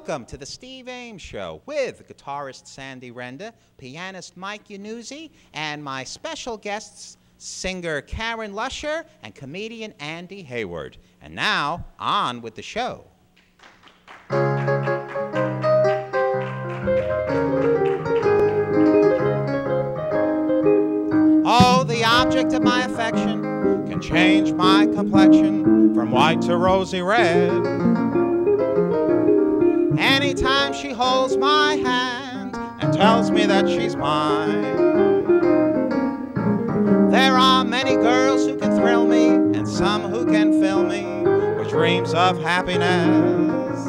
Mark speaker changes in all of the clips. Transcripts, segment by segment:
Speaker 1: Welcome to the Steve Ames Show with guitarist Sandy Renda, pianist Mike Yanuzzi, and my special guests, singer Karen LUSCHAR and comedian Andy Hayward. And now, on with the show. Oh, the object of my affection can change my complexion from white to rosy red. Anytime she holds my hand and tells me that she's mine. There are many girls who can thrill me and some who can fill me with dreams of happiness.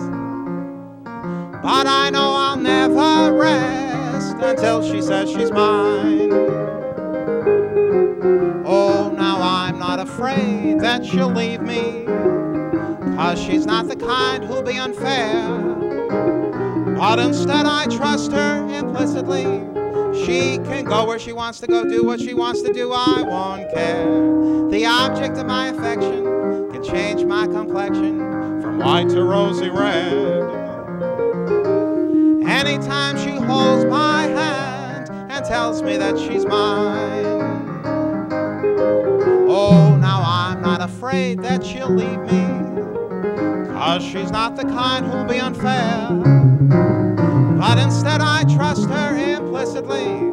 Speaker 1: But I know I'll never rest until she says she's mine. Oh, now I'm not afraid that she'll leave me, 'cause she's not the kind who'll be unfair. But instead I trust her implicitly. She can go where she wants to go, do what she wants to do, I won't care. The object of my affection can change my complexion from white to rosy red. Anytime she holds my hand and tells me that she's mine. Oh, now I'm not afraid that she'll leave me, 'cause she's not the kind who'll be unfair. But instead I trust her implicitly.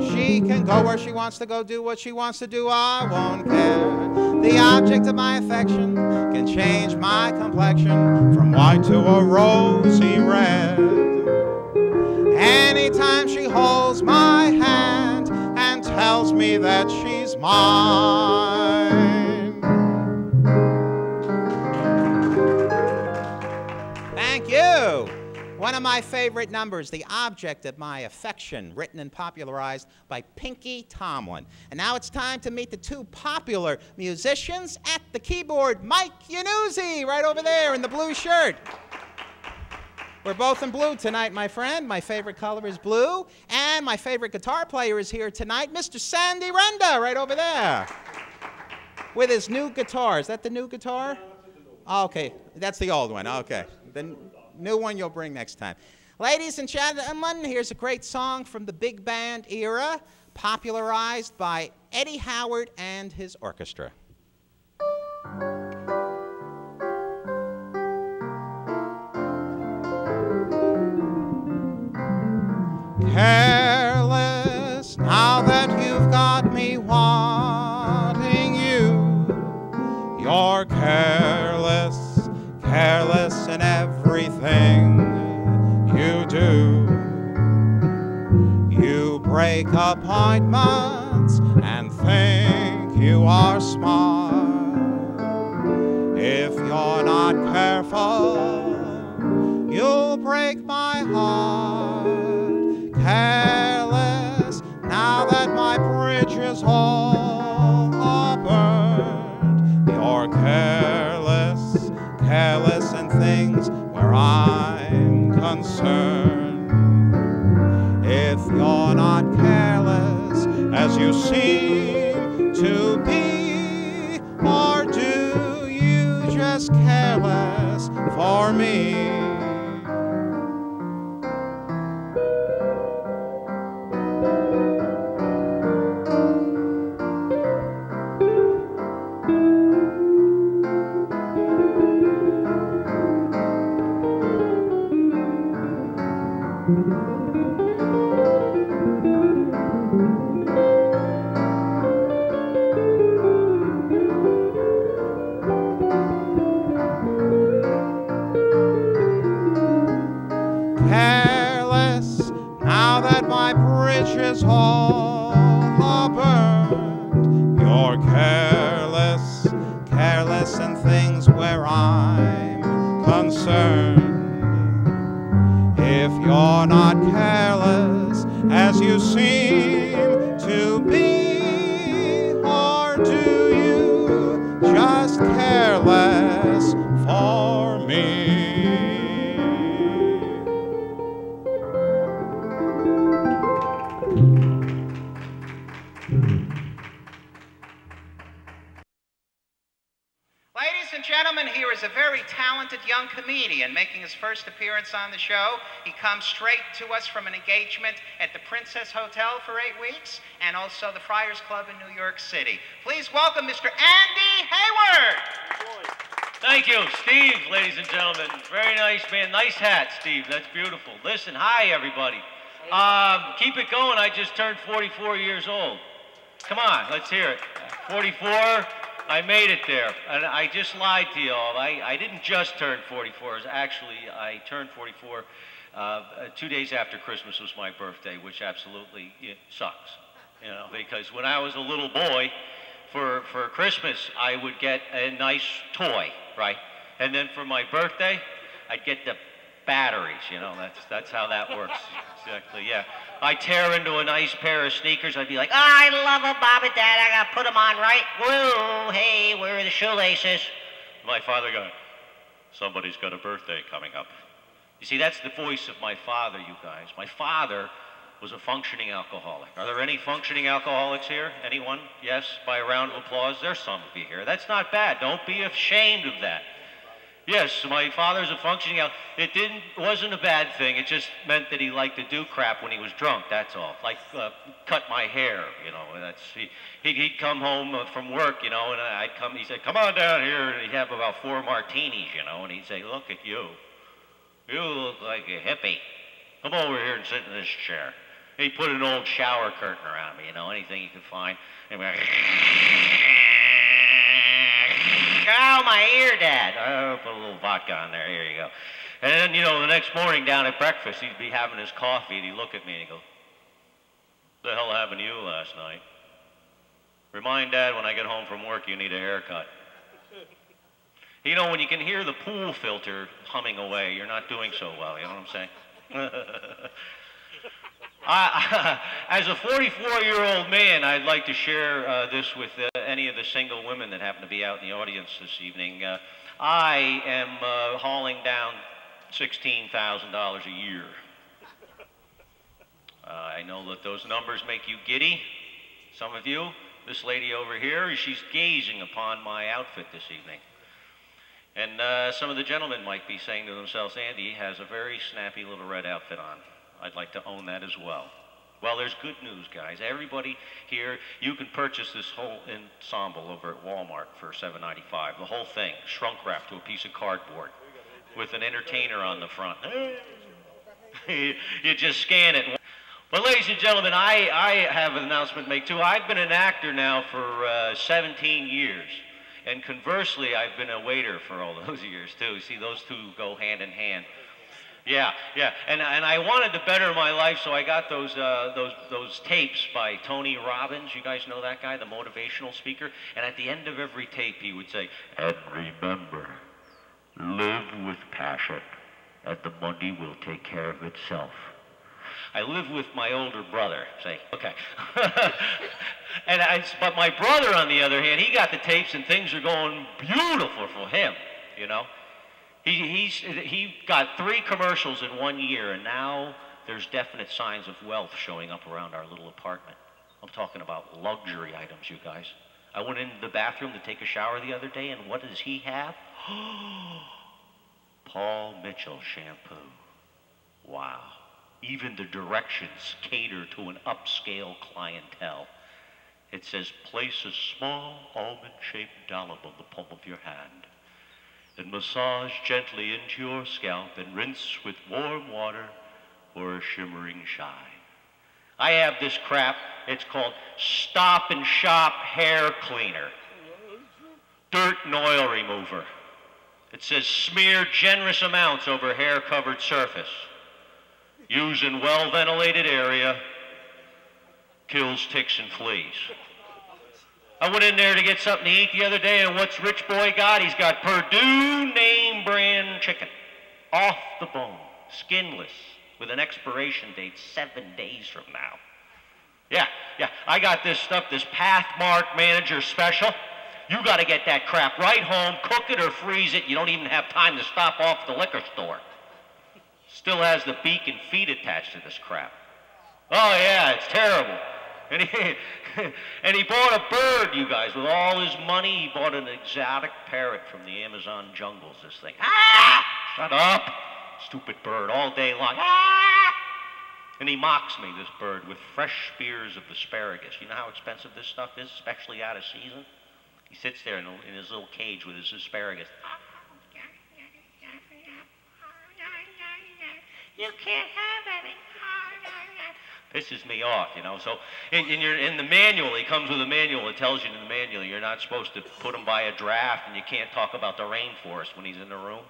Speaker 1: She can go where she wants to go, do what she wants to do, I won't care. The object of my affection can change my complexion from white to a rosy red. Anytime she holds my hand and tells me that she's mine. Thank you. One of my favorite numbers, The Object of My Affection, written and popularized by Pinky Tomlin. And now it's time to meet the two popular musicians. At the keyboard, Mike Yanuzzi, right over there in the blue shirt. We're both in blue tonight, my friend. My favorite color is blue. And my favorite guitar player is here tonight, Mr. Sandy Renda, right over there. With his new guitar. Is that the new guitar? Oh, okay, that's the old one, okay. The new one you'll bring next time. Ladies and gentlemen, here's a great song from the big band era, popularized by Eddie Howard and his orchestra. Careless, now that you've got me wanting you. You're careless, careless in everything you do. You break appointments and think you are smart. If you're not careful, you'll break my heart. Careless, now that my bridge is all burned. You're careless, careless in things where I'm concerned. If you're not careless as you seem to be, or do you just careless for me? Careless, now that my bridge is all burned. You're careless, careless in things where I'm concerned. If you're not careless as you seem to be, or do you just careless for me? Ladies Ladies and gentlemen, here is a very talented young comedian making his first appearance on the show. He comes straight to us from an engagement at the Princess Hotel for 8 weeks and also the Friars Club in New York City. Please welcome Mr. Andy Hayward.
Speaker 2: Thank you, Steve, ladies and gentlemen. Very nice, man. Nice hat, Steve. That's beautiful. Listen, hi, everybody. Keep it going. I just turned 44 years old. Come on, let's hear it. 44. I made it there, and I just lied to you all. I didn't just turn 44. Actually, I turned 44 2 days after Christmas was my birthday, which absolutely sucks, you know, because when I was a little boy, for Christmas, I would get a nice toy, right? And then for my birthday, I'd get the batteries, you know, that's how that works. Exactly, yeah. I tear into a nice pair of sneakers. I'd be like, oh, I love them, Mom and Dad. I got to put them on right. Whoa, hey, where are the shoelaces? My father goes, somebody's got a birthday coming up. You see, that's the voice of my father, you guys. My father was a functioning alcoholic. Are there any functioning alcoholics here? Anyone? Yes, by a round of applause. There's some of you here. That's not bad. Don't be ashamed of that. Yes, my father's a functioning alcoholic. It wasn't a bad thing. It just meant that he liked to do crap when he was drunk, that's all. Like cut my hair, you know. He'd come home from work, you know, and I'd come, he'd say, come on down here, and he'd have about 4 martinis, you know, and he'd say, look at you. You look like a hippie. Come over here and sit in this chair. He put an old shower curtain around me, you know, anything he could find. And we're oh, my ear, Dad. Oh, put a little vodka on there. Here you go. And then, you know, the next morning down at breakfast, he'd be having his coffee, and he'd look at me and he'd go, what the hell happened to you last night? Remind Dad when I get home from work you need a haircut. You know, when you can hear the pool filter humming away, you're not doing so well, you know what I'm saying? As a 44-year-old man, I'd like to share this with any of the single women that happen to be out in the audience this evening. I am hauling down $16,000 a year. I know that those numbers make you giddy. Some of you, this lady over here, she's gazing upon my outfit this evening. And some of the gentlemen might be saying to themselves, Andy has a very snappy little red outfit on. I'd like to own that as well. Well, there's good news, guys. Everybody here, you can purchase this whole ensemble over at Walmart for $7.95. The whole thing, shrunk wrapped to a piece of cardboard with an entertainer on the front. You just scan it. But ladies and gentlemen, I have an announcement to make too. I've been an actor now for 17 years. And conversely, I've been a waiter for all those years too. See, those two go hand in hand. Yeah, yeah, and I wanted to better my life, so I got those tapes by Tony Robbins. You guys know that guy, the motivational speaker? And at the end of every tape, he would say, and remember, live with passion, and the money will take care of itself. I live with my older brother, say, okay. But my brother, on the other hand, he got the tapes, and things are going beautiful for him, you know? He got 3 commercials in 1 year, and now there's definite signs of wealth showing up around our little apartment. I'm talking about luxury items, you guys. I went into the bathroom to take a shower the other day, and what does he have? Paul Mitchell shampoo. Wow. Even the directions cater to an upscale clientele. It says, place a small almond-shaped dollop on the palm of your hand, and massage gently into your scalp and rinse with warm water for a shimmering shine. I have this crap, it's called Stop and Shop Hair Cleaner. Dirt and oil remover. It says smear generous amounts over hair-covered surface. Use in well-ventilated area. Kills ticks and fleas. I went in there to get something to eat the other day, and what's Rich Boy got? He's got Purdue name brand chicken. Off the bone, skinless, with an expiration date 7 days from now. Yeah, I got this stuff, this Pathmark Manager Special. You got to get that crap right home, cook it or freeze it. You don't even have time to stop off at the liquor store. Still has the beak and feet attached to this crap. Oh yeah, it's terrible. And he, and he bought a bird, you guys, with all his money. He bought an exotic parrot from the Amazon jungles, this thing. Ah! Shut up, stupid bird, all day long. Ah! And he mocks me, this bird, with fresh spears of asparagus. You know how expensive this stuff is, especially out of season? He sits there in his little cage with his asparagus. You can't have any. Pisses me off, you know. So in the manual, he comes with a manual. It tells you in the manual you're not supposed to put him by a draft, and you can't talk about the rainforest when he's in the room.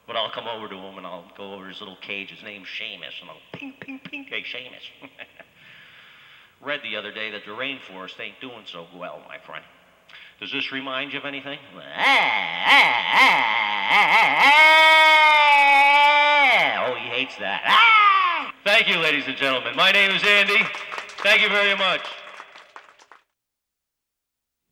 Speaker 2: But I'll come over to him and I'll go over his little cage. His name's Seamus, and I'll ping, ping, ping. Hey, Seamus. Read the other day that the rainforest ain't doing so well, my friend. Does this remind you of anything? Oh, he hates that. Thank you, ladies and gentlemen. My name is Andy. Thank you very much.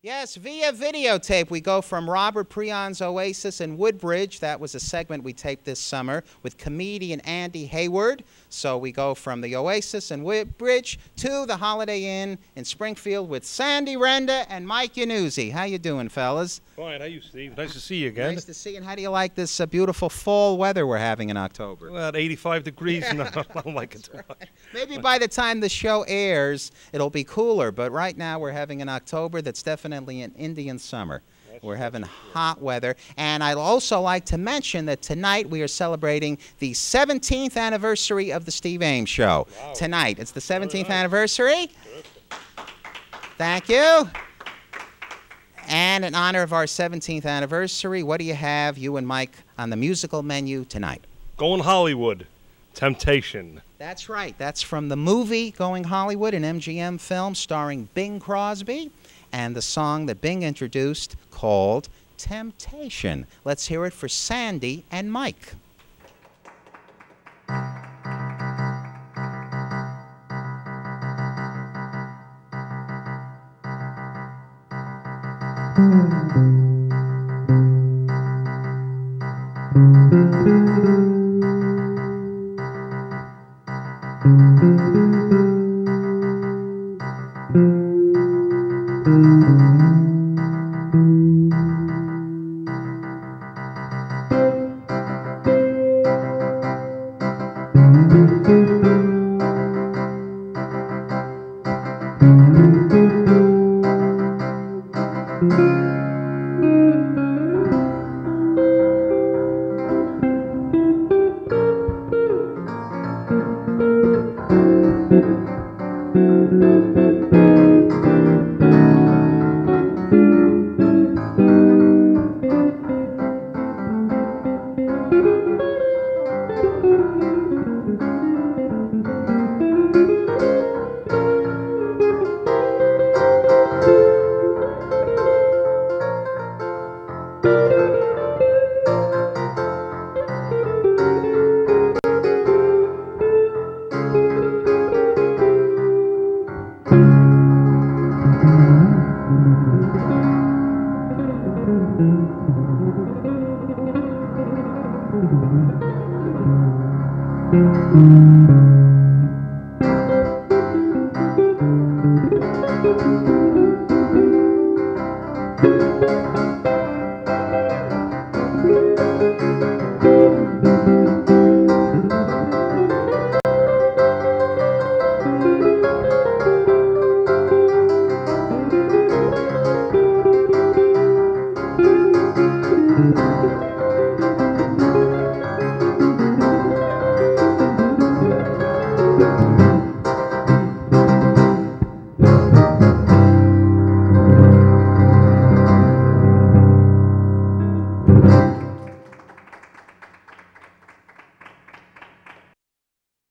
Speaker 1: Yes, via videotape, we go from Robert Preon's Oasis in Woodbridge. That was a segment we taped this summer with comedian Andy Hayward. So we go from the Oasis in Woodbridge to the Holiday Inn in Springfield with Sandy Renda and Mike Yanuzzi. How you doing, fellas?
Speaker 3: Fine. How you, Steve? Nice to see you again.
Speaker 1: Nice to see you. And how do you like this beautiful fall weather we're having in October?
Speaker 3: Well, 85 degrees. No, I don't like it too much.
Speaker 1: Maybe by the time the show airs, it'll be cooler. But right now we're having an October that's definitely an Indian summer. We're having hot weather. And I'd also like to mention that tonight we are celebrating the 17th anniversary of the Steve Ames Show.
Speaker 3: Wow.
Speaker 1: Tonight. It's the 17th anniversary. Thank you. And in honor of our 17th anniversary, what do you have, you and Mike, on the musical menu tonight?
Speaker 3: Going Hollywood. Temptation.
Speaker 1: That's right. That's from the movie Going Hollywood, an MGM film starring Bing Crosby, and the song that Bing introduced called Temptation. Let's hear it for Sandy and Mike.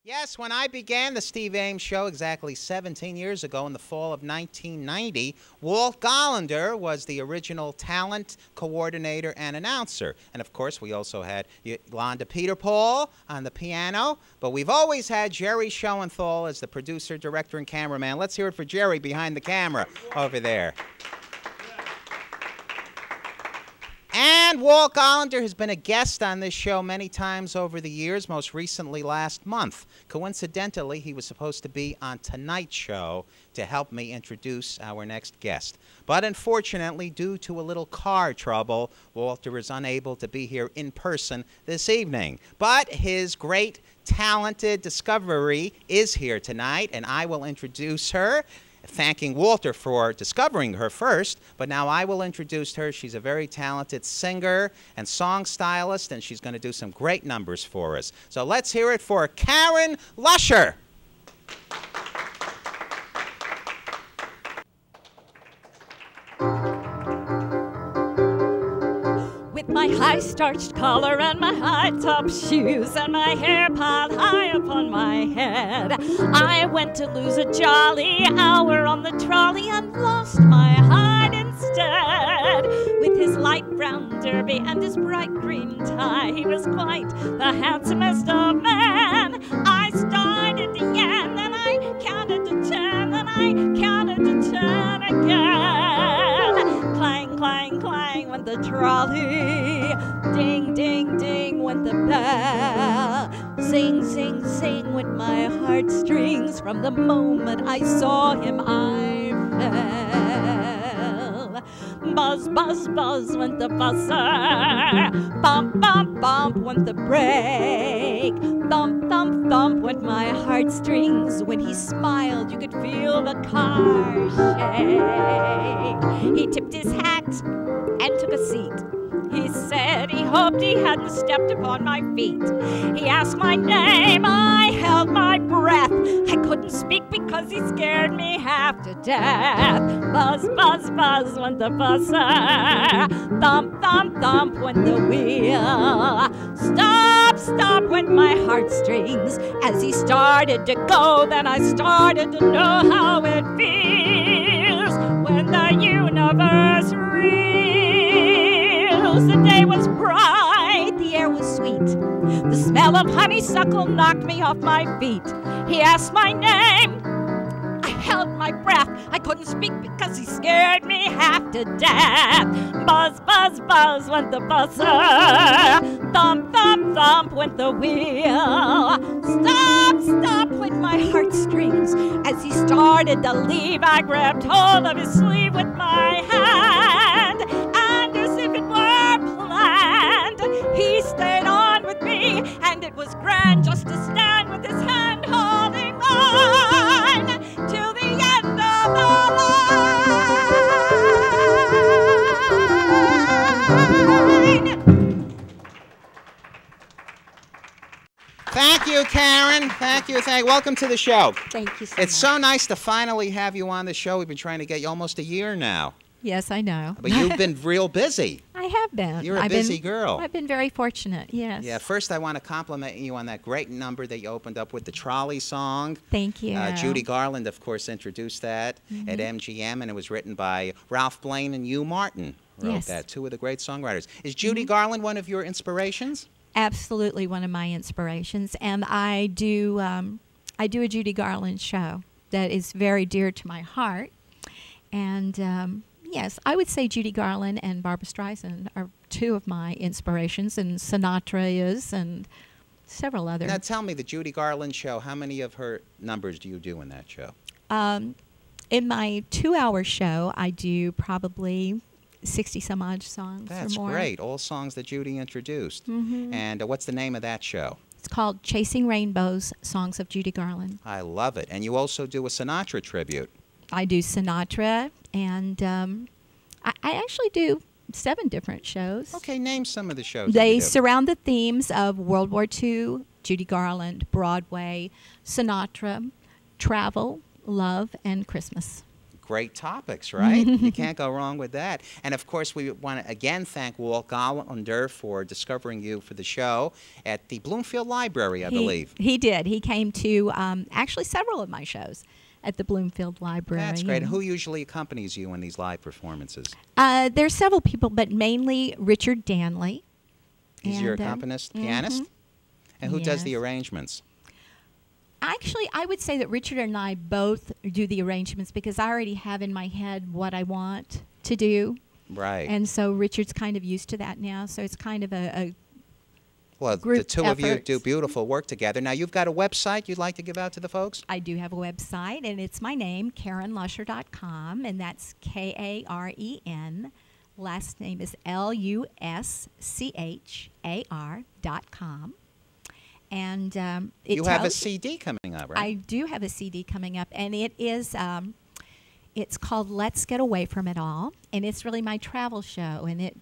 Speaker 1: Yes, when I began the Steve Ames Show exactly 17 years ago in the fall of 1990, Walt Gollander was the original talent coordinator and announcer. And of course, we also had Yolanda Peter Paul on the piano, but we've always had Jerry Schoenthal as the producer, director, and cameraman. Let's hear it for Jerry behind the camera over there. And And Walt Gollander has been a guest on this show many times over the years, most recently last month. Coincidentally, he was supposed to be on tonight's show to help me introduce our next guest. But unfortunately, due to a little car trouble, Walter is unable to be here in person this evening. But his great, talented discovery is here tonight, and I will introduce her, thanking Walter for discovering her first, but now I will introduce her. She's a very talented singer and song stylist, and she's going to do some great numbers for us. So let's hear it for Karen LUSCHAR.
Speaker 4: With my high-starched collar and my high-top shoes and my hair piled high upon my head, I went to lose a jolly hour on the trolley and lost my heart instead. With his light brown derby and his bright green tie, he was quite the handsomest of men. I started to yen, then I counted to 10, then I counted to 10 again. Clang, clang, clang went the trolley. Ding, ding, ding went the bell. Sing, sing, sing went my heartstrings. From the moment I saw him, I fell. Buzz, buzz, buzz went the buzzer. Bump, bump, bump went the brake. Thump, thump, thump went my heartstrings. When he smiled, you could feel the car shake. He tipped his hat and took a seat. He said he hoped he hadn't stepped upon my feet. He asked my name, I held my breath. I couldn't speak because he scared me half to death. Buzz, buzz, buzz went the buzzer. Thump, thump, thump went the wheel. Stop, stop went my heartstrings. As he started to go, then I started to know how it feels when the universe reels. The day was bright, the air was sweet. The smell of honeysuckle knocked me off my feet. He asked my name. I held my breath. I couldn't speak because he scared me half to death. Buzz, buzz, buzz went the buzzer. Thump, thump, thump went the wheel. Stop, stop went my heartstrings. As he started to leave, I grabbed hold of his sleeve with my hand. And as if it were planned, he stayed on with me. And it was grand just to stand with his hand holding on till the end of the line.
Speaker 1: Thank you, Karen. Thank you. Welcome to the show.
Speaker 4: Thank you so much.
Speaker 1: It's so nice to finally have you on the show. We've been trying to get you almost a year now.
Speaker 4: Yes, I know.
Speaker 1: But you've been real busy.
Speaker 4: I have been.
Speaker 1: You're a busy girl.
Speaker 4: I've been very fortunate, yes.
Speaker 1: Yeah, first I want to compliment you on that great number that you opened up with, the trolley song.
Speaker 4: Thank you.
Speaker 1: Judy Garland, of course, introduced that at MGM, and it was written by Ralph Blaine and Hugh Martin. Wrote that, two of the great songwriters. Is Judy Garland one of your inspirations?
Speaker 4: Absolutely one of my inspirations, and I do a Judy Garland show that is very dear to my heart, and yes, I would say Judy Garland and Barbra Streisand are two of my inspirations, and Sinatra is, and several others.
Speaker 1: Now tell me, the Judy Garland show, how many of her numbers do you do in that show?
Speaker 4: In my 2-hour show, I do probably 60-some-odd songs
Speaker 1: That's
Speaker 4: or more.
Speaker 1: great. All songs that Judy introduced. And what's the name of that show?
Speaker 4: It's called Chasing Rainbows, Songs of Judy Garland.
Speaker 1: I love it. And you also do a Sinatra tribute.
Speaker 4: I do Sinatra, and I actually do 7 different shows.
Speaker 1: Okay, name some of the shows.
Speaker 4: They surround the themes of World War II, Judy Garland, Broadway, Sinatra, travel, love, and Christmas.
Speaker 1: Great topics, right? You can't go wrong with that. And of course, we want to again thank Walt Gollander for discovering you for the show at the Bloomfield Library, I believe.
Speaker 4: He did. He came to actually several of my shows at the Bloomfield Library.
Speaker 1: That's great. And who usually accompanies you in these live performances?
Speaker 4: There's several people, but mainly Richard Danley.
Speaker 1: He's your accompanist, pianist? And who does the arrangements?
Speaker 4: Actually, I would say that Richard and I both do the arrangements because I already have in my head what I want to do.
Speaker 1: Right.
Speaker 4: And so Richard's kind of used to that now. So it's kind of a
Speaker 1: Well,
Speaker 4: group
Speaker 1: the two of you
Speaker 4: effort.
Speaker 1: do beautiful work together. Now, you've got a website you'd like to give out to the folks?
Speaker 4: I do have a website, and it's my name, KarenLuscher.com, and that's Karen. Last name is LUSCHAR.com. And
Speaker 1: You have a CD coming up, right?
Speaker 4: I do have a CD coming up, and it is it's called Let's Get Away From It All, and it's really my travel show, and it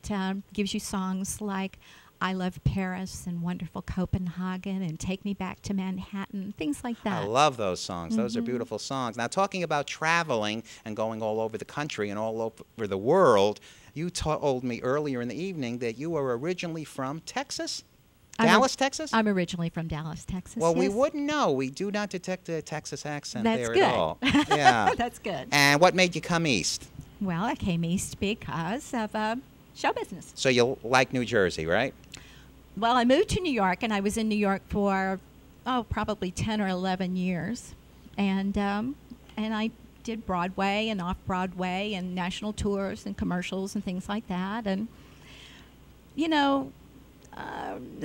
Speaker 4: gives you songs like I Love Paris and Wonderful Copenhagen and Take Me Back to Manhattan, things like that.
Speaker 1: I love those songs. Those are beautiful songs. Now, talking about traveling and going all over the country and all over the world, you told me earlier in the evening that you were originally from Texas? Dallas, Texas?
Speaker 4: I'm originally from Dallas, Texas.
Speaker 1: Well, we
Speaker 4: yes.
Speaker 1: wouldn't know. We do not detect a Texas accent
Speaker 4: That's
Speaker 1: there
Speaker 4: good.
Speaker 1: at all. Yeah.
Speaker 4: That's good.
Speaker 1: And what made you come east?
Speaker 4: Well, I came east because of show business.
Speaker 1: So you like New Jersey, right?
Speaker 4: Well, I moved to New York, and I was in New York for, probably 10 or 11 years. And I did Broadway and off-Broadway and national tours and commercials and things like that. And, you know,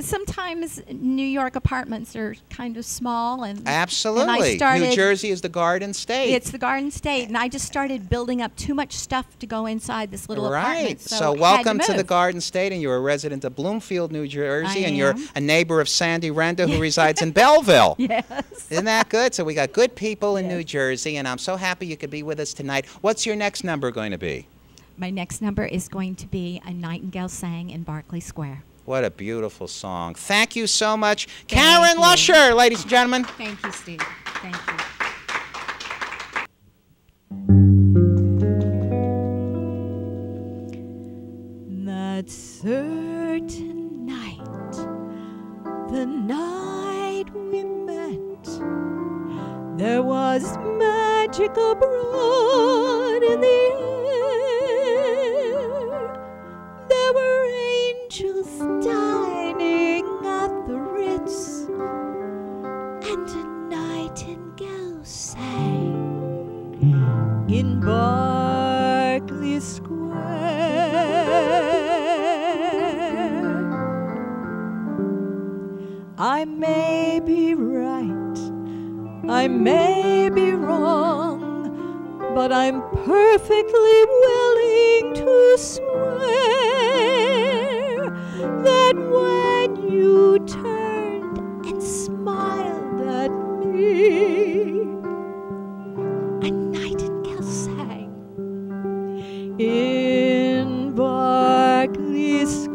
Speaker 4: sometimes New York apartments are kind of small. And
Speaker 1: Absolutely.
Speaker 4: And I started,
Speaker 1: New Jersey is the Garden State.
Speaker 4: It's the Garden State. And I just started building up too much stuff to go inside this little apartment.
Speaker 1: Right.
Speaker 4: So
Speaker 1: So welcome to the Garden State, and you're a resident of Bloomfield, New Jersey, and you're a neighbor of Sandy Renda, who resides in Belleville.
Speaker 4: Yes.
Speaker 1: Isn't that good? So we got good people in
Speaker 4: Yes.
Speaker 1: New Jersey, and I'm so happy you could be with us tonight. What's your next number going to be?
Speaker 4: My next number is going to be A Nightingale Sang in Berkeley Square.
Speaker 1: What a beautiful song. Thank you so much.
Speaker 4: Thank
Speaker 1: Karen
Speaker 4: you.
Speaker 1: Luscher, ladies and gentlemen.
Speaker 4: Thank you, Steve. Thank you. That certain night, the night we met, there was magic abroad in the air. There were angels dining at the Ritz, and a nightingale sang in Berkeley Square. I may be right, I may be wrong, but I'm perfectly willing to swear that when you turned and smiled at me, a nightingale sang in Berkeley Square.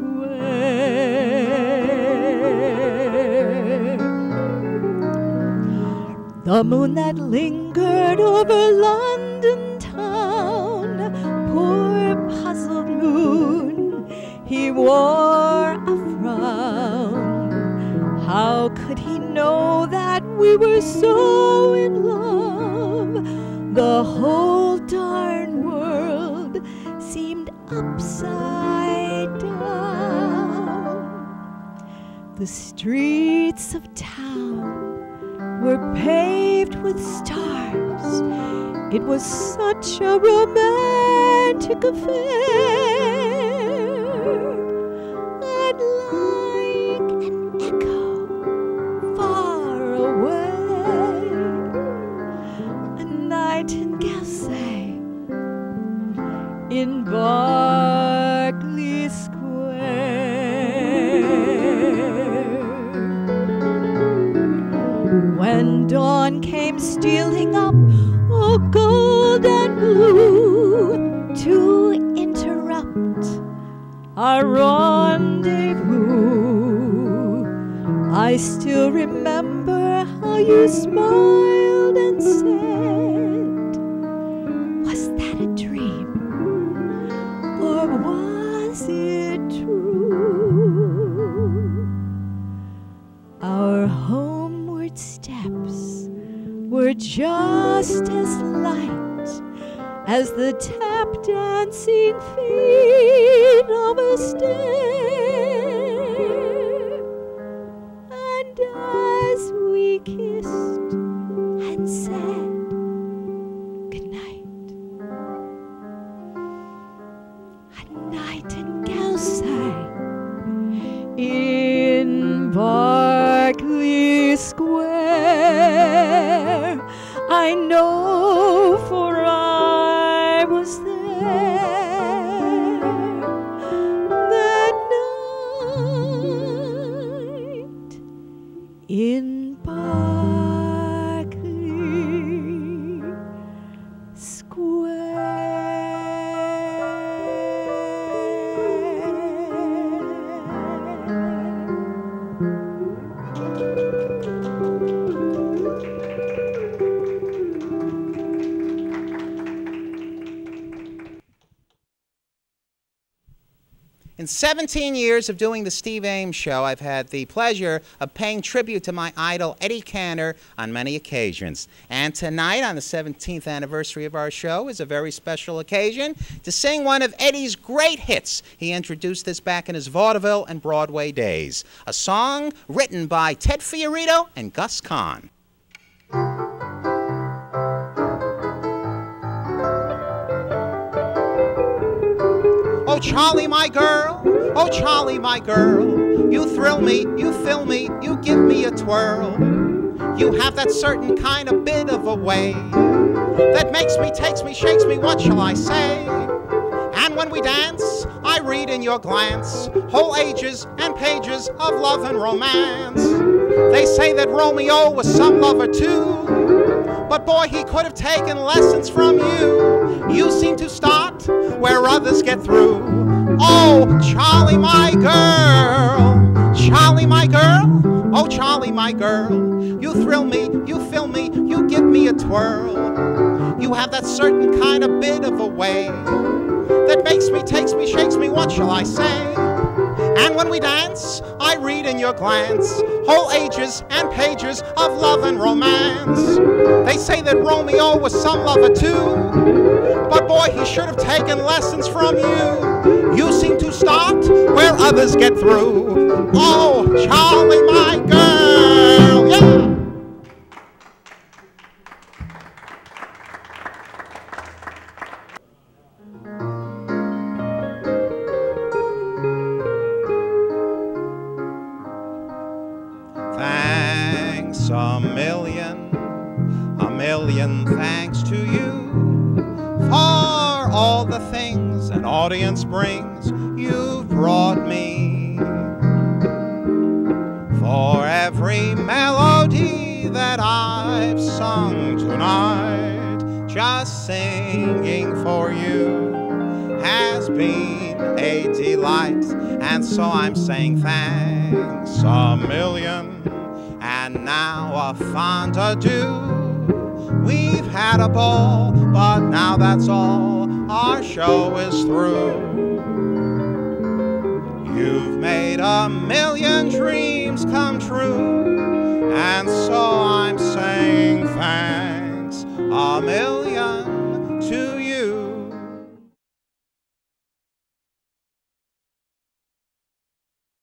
Speaker 4: The moon that lingered over London town, poor puzzled moon, he wore a frown. How could he know that we were so in love? The whole darn world seemed upside down. The streets of town were paved with stars. It was such a romantic affair. And like an echo far away, a nightingale sang in Berkeley Square. When dawn came stealing up, oh gold and blue, to interrupt our rendezvous, I still remember how you smiled and said, was that a dream, or was it true? Our homeward steps were just as light as the tap dancing feet of a stair. And as we kissed and said goodnight, a square. I know, for I was there that night in Berkeley Square.
Speaker 1: In 17 years of doing the Steve Ames Show, I've had the pleasure of paying tribute to my idol, Eddie Cantor, on many occasions. And tonight, on the 17th anniversary of our show, is a very special occasion to sing one of Eddie's great hits. He introduced this back in his vaudeville and Broadway days. A song written by Ted Fiorito and Gus Kahn. Oh, Charlie, my girl, oh, Charlie, my girl, you thrill me, you fill me, you give me a twirl. You have that certain kind of bit of a way that makes me, takes me, shakes me, what shall I say? And when we dance, I read in your glance whole ages and pages of love and romance. They say that Romeo was some lover too, but boy, he could have taken lessons from you. You seem to start where others get through. Oh, Charlie, my girl, Charlie, my girl, oh, Charlie, my girl, you thrill me, you fill me, you give me a twirl. You have that certain kind of bit of a way that makes me, takes me, shakes me, what shall I say? And when we dance, I read in your glance whole ages and pages of love and romance. They say that Romeo was some lover too, but boy, he should have taken lessons from you. You seem to start where others get through. Oh, Charlie, my girl, yeah! Thanks a million thanks to you for all the things an audience brings. You've brought me for every melody that I've sung tonight. Just singing for you has been a delight, and so I'm saying thanks a million. And now a fond adieu. We've had a ball, but now that's all. Our show is through. You've made a million dreams come true, and so I'm saying thanks a million.